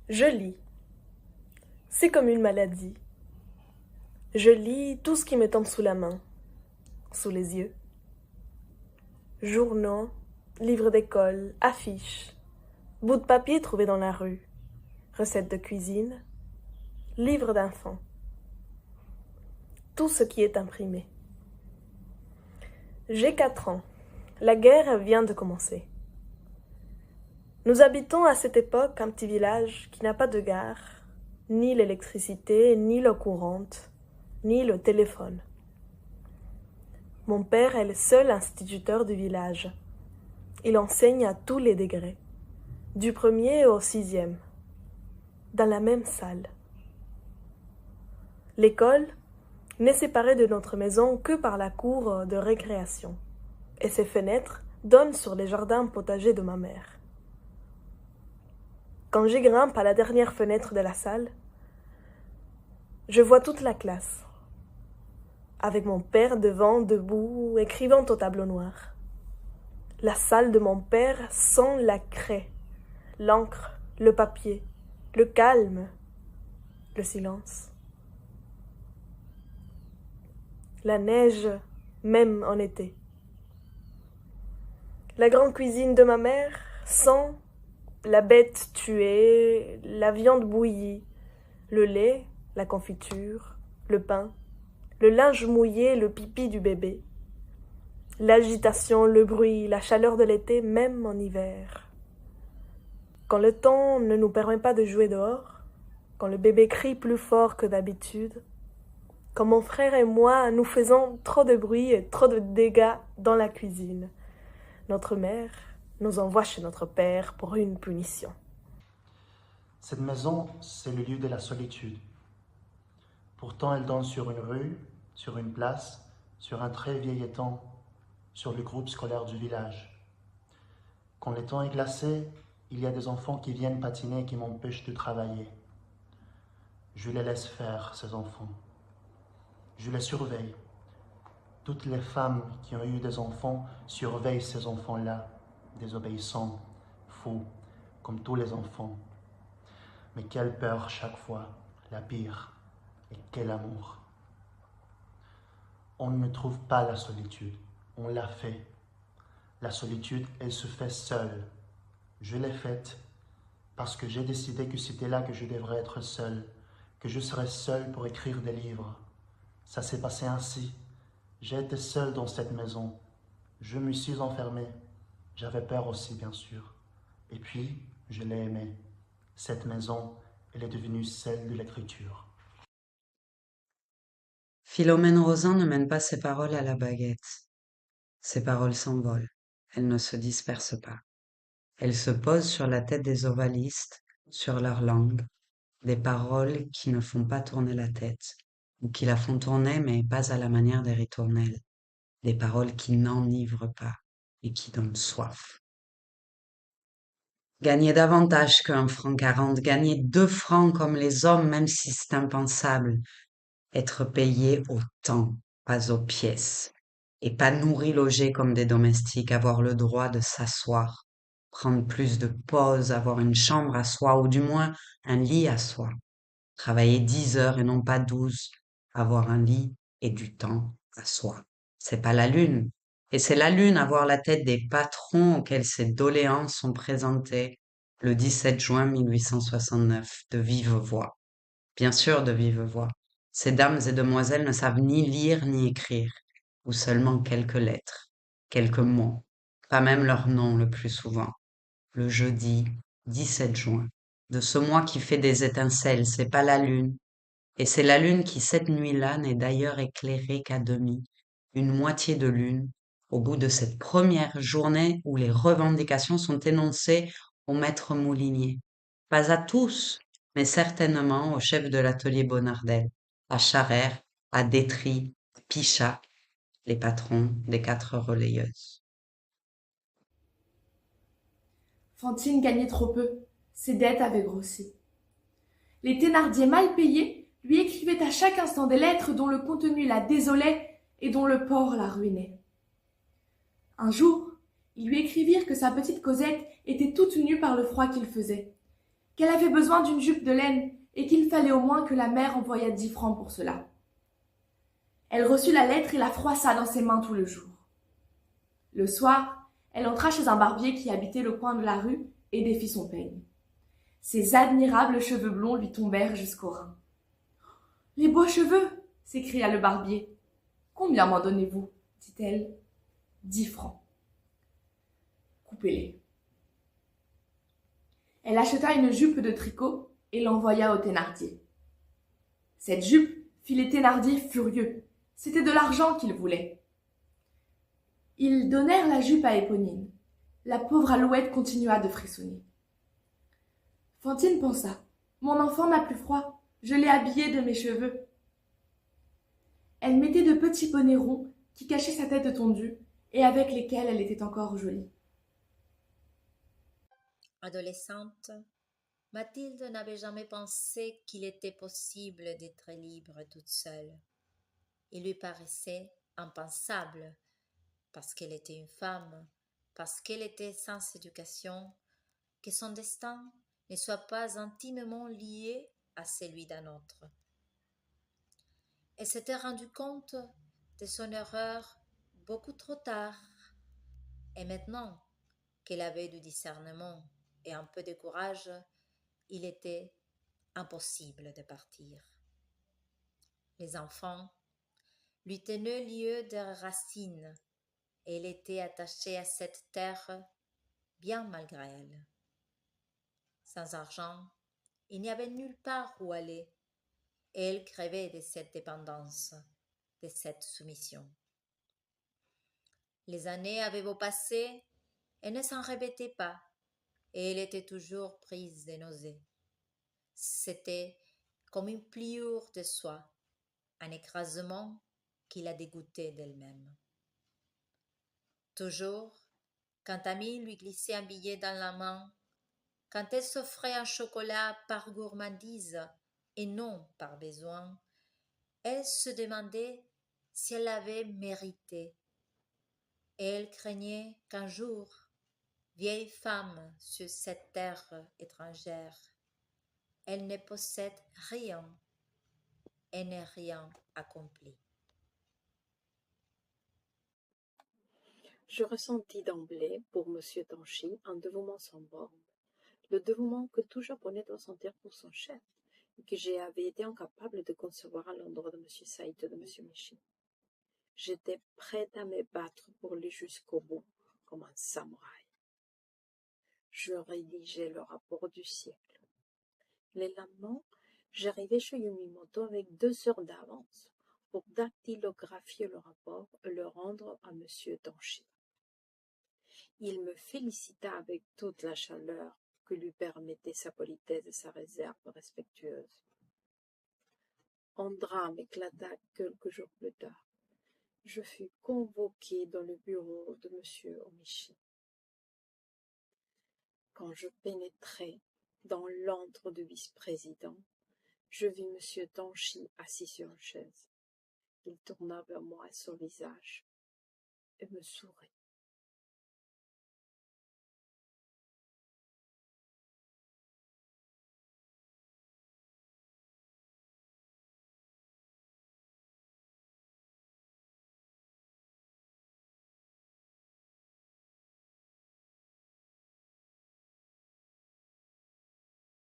Je lis. C'est comme une maladie. Je lis tout ce qui me tombe sous la main, sous les yeux. Journaux, livres d'école, affiches, bouts de papier trouvés dans la rue, recettes de cuisine, livres d'enfants. Tout ce qui est imprimé. J'ai 4 ans. La guerre vient de commencer. Nous habitons à cette époque un petit village qui n'a pas de gare, ni l'électricité, ni l'eau courante, ni le téléphone. Mon père est le seul instituteur du village. Il enseigne à tous les degrés, du 1er au 6e, dans la même salle. L'école n'est séparée de notre maison que par la cour de récréation, et ses fenêtres donnent sur les jardins potagers de ma mère. Quand je grimpe à la dernière fenêtre de la salle, je vois toute la classe, avec mon père devant, debout, écrivant au tableau noir. La salle de mon père sent la craie, l'encre, le papier, le calme, le silence. La neige, même en été. La grande cuisine de ma mère sent la bête tuée, la viande bouillie, le lait, la confiture, le pain, le linge mouillé, le pipi du bébé, l'agitation, le bruit, la chaleur de l'été, même en hiver. Quand le temps ne nous permet pas de jouer dehors, quand le bébé crie plus fort que d'habitude, quand mon frère et moi nous faisons trop de bruit et trop de dégâts dans la cuisine, notre mère nous envoie chez notre père pour une punition. Cette maison, c'est le lieu de la solitude. Pourtant, elle donne sur une rue, sur une place, sur un très vieil étang, sur le groupe scolaire du village. Quand le temps est glacé, il y a des enfants qui viennent patiner et qui m'empêchent de travailler. Je les laisse faire, ces enfants. Je les surveille. Toutes les femmes qui ont eu des enfants surveillent ces enfants-là, désobéissants, fous, comme tous les enfants. Mais quelle peur chaque fois, la pire, et quel amour. On ne trouve pas la solitude, on l'a fait. La solitude, elle se fait seule. Je l'ai faite parce que j'ai décidé que c'était là que je devrais être seul, que je serais seul pour écrire des livres. Ça s'est passé ainsi. J'ai été seul dans cette maison. Je me suis enfermé. J'avais peur aussi, bien sûr. Et puis, je l'ai aimée. Cette maison, elle est devenue celle de l'écriture. Philomène Rozin ne mène pas ses paroles à la baguette. Ses paroles s'envolent. Elles ne se dispersent pas. Elles se posent sur la tête des ovalistes, sur leur langue, des paroles qui ne font pas tourner la tête, ou qui la font tourner mais pas à la manière des ritournelles, des paroles qui n'enivrent pas et qui donnent soif. Gagner davantage qu'1,40 franc, gagner 2 francs comme les hommes, même si c'est impensable, être payé au temps, pas aux pièces, et pas nourri, logé comme des domestiques, avoir le droit de s'asseoir, prendre plus de pauses, avoir une chambre à soi, ou du moins un lit à soi, travailler 10 heures et non pas 12, avoir un lit et du temps à soi. C'est pas la lune. Et c'est la lune avoir la tête des patrons auxquels ces doléances sont présentées le 17 juin 1869, de vive voix. Bien sûr, de vive voix. Ces dames et demoiselles ne savent ni lire ni écrire, ou seulement quelques lettres, quelques mots, pas même leur nom le plus souvent. Le jeudi 17 juin, de ce mois qui fait des étincelles, c'est pas la lune, et c'est la lune qui cette nuit-là n'est d'ailleurs éclairée qu'à demi, une moitié de lune, au bout de cette première journée où les revendications sont énoncées au maître moulinier. Pas à tous, mais certainement au chef de l'atelier Bonardel, à Charère, à Détry, à Pichat, les patrons des 4 relayeuses. Fantine gagnait trop peu, ses dettes avaient grossi. Les Thénardier mal payés lui écrivaient à chaque instant des lettres dont le contenu la désolait et dont le port la ruinait. Un jour, ils lui écrivirent que sa petite Cosette était toute nue par le froid qu'il faisait, qu'elle avait besoin d'une jupe de laine et qu'il fallait au moins que la mère envoyât 10 francs pour cela. Elle reçut la lettre et la froissa dans ses mains tout le jour. Le soir, elle entra chez un barbier qui habitait le coin de la rue et défit son peigne. Ses admirables cheveux blonds lui tombèrent jusqu'aux reins. « Les beaux cheveux !» s'écria le barbier. « Combien m'en donnez-vous » dit-elle. « 10 francs. »« Coupez-les. » Elle acheta une jupe de tricot et l'envoya aux Thénardier. Cette jupe fit les Thénardier furieux. C'était de l'argent qu'ils voulaient. Ils donnèrent la jupe à Éponine. La pauvre Alouette continua de frissonner. Fantine pensa. « Mon enfant n'a plus froid. Je l'ai habillée de mes cheveux. » Elle mettait de petits bonnets ronds qui cachaient sa tête tondue et avec lesquels elle était encore jolie. Adolescente, Mathilde n'avait jamais pensé qu'il était possible d'être libre toute seule. Il lui paraissait impensable, parce qu'elle était une femme, parce qu'elle était sans éducation, que son destin ne soit pas intimement lié à celui d'un autre. Elle s'était rendue compte de son erreur beaucoup trop tard, et maintenant qu'elle avait du discernement et un peu de courage, il était impossible de partir. Les enfants lui tenaient lieu de racines, et elle était attachée à cette terre bien malgré elle. Sans argent, il n'y avait nulle part où aller, et elle crevait de cette dépendance, de cette soumission. Les années avaient beau passer, elle ne s'en répétait pas, et elle était toujours prise de nausées. C'était comme une pliure de soie, un écrasement qui la dégoûtait d'elle-même. Toujours, quand Camille lui glissait un billet dans la main, quand elle s'offrait un chocolat par gourmandise et non par besoin, elle se demandait si elle l'avait mérité. Et elle craignait qu'un jour, vieille femme sur cette terre étrangère, elle ne possède rien et n'ait rien accompli. Je ressentis d'emblée pour M. Tanchy un dévouement sans borne, le dévouement que tout Japonais doit sentir pour son chef, et que j'avais été incapable de concevoir à l'endroit de M. Saïd et de M. Michi. J'étais prête à me battre pour lui jusqu'au bout, comme un samouraï. Je rédigeais le rapport du siècle. Le lendemain, j'arrivais chez Yumimoto avec 2 heures d'avance pour dactylographier le rapport et le rendre à M. Tanchy. Il me félicita avec toute la chaleur que lui permettait sa politesse et sa réserve respectueuse. Un drame éclata quelques jours plus tard. Je fus convoqué dans le bureau de M. Omichi. Quand je pénétrai dans l'antre du vice-président, je vis M. Tanchy assis sur une chaise. Il tourna vers moi son visage et me sourit.